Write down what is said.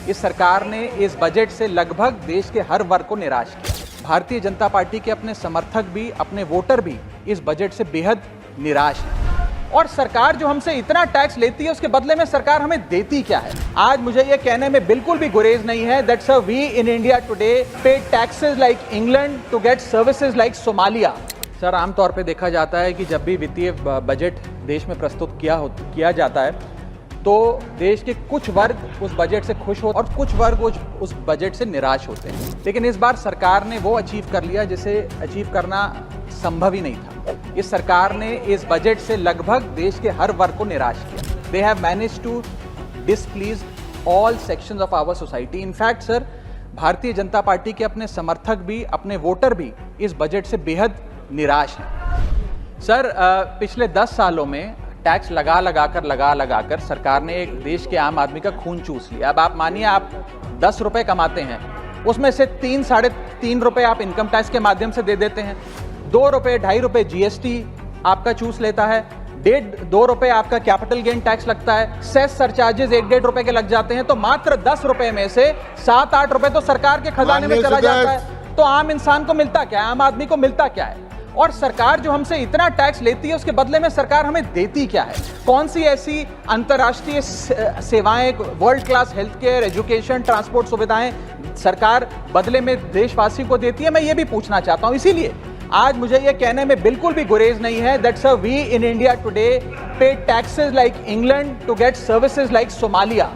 इस सरकार ने इस बजट से लगभग देश के हर वर्ग को निराश किया। भारतीय जनता पार्टी के अपने समर्थक भी, अपने वोटर भी इस बजट से बेहद निराश हैं। और सरकार जो हमसे इतना टैक्स लेती है उसके बदले में सरकार हमें देती क्या है? आज मुझे ये कहने में बिल्कुल भी गुरेज नहीं है that sir we in India today pay taxes like England to get services like Somalia. Sir, आमतौर पे देखा जाता है कि जब भी वित्तीय बजट देश में प्रस्तुत किया जाता है तो देश के कुछ वर्ग उस बजट से खुश होते और कुछ वर्ग उस बजट से निराश होते हैं। लेकिन इस बार सरकार ने वो अचीव कर लिया जिसे अचीव करना संभव ही नहीं था। इस सरकार ने इस बजट से लगभग देश के हर वर्ग को निराश किया। They have managed to displease all sections of our society. In fact sir, Bharatiya Janata party के अपने समर्थक भी, अपने वोटर भी इस बजट से बेहद निराश हैं। सर, पिछले 10 सालों में टैक्स लगा लगा कर सरकार ने एक देश के आम आदमी का खून चूस लिया। अब आप मानिए, आप 10 रुपए कमाते हैं, उसमें से 3-3.5 रुपए आप इनकम टैक्स के माध्यम से दे देते हैं, 2 रुपए 2.5 रुपए जीएसटी आपका चूस लेता है, 1.5-2 रुपए आपका कैपिटल गेन टैक्स लगता है, सेस सरचार्जेस 1-1.5 रुपए के लग जाते हैं। तो मात्र 10 रुपए में से 7-8 रुपए तो सरकार के खजाने में चला जाता है। तो आम इंसान को मिलता क्या है? आम आदमी को मिलता क्या है? और सरकार जो हमसे इतना टैक्स लेती है उसके बदले में सरकार हमें देती क्या है? कौन सी ऐसी अंतर्राष्ट्रीय सेवाएं, world class health care, education, transport सुविधाएं सरकार बदले में देशवासियों को देती है? मैं ये भी पूछना चाहता हूं। इसीलिए आज मुझे ये कहने में बिल्कुल भी गुरेज नहीं है that sir we in India today pay taxes like England to get services like Somalia.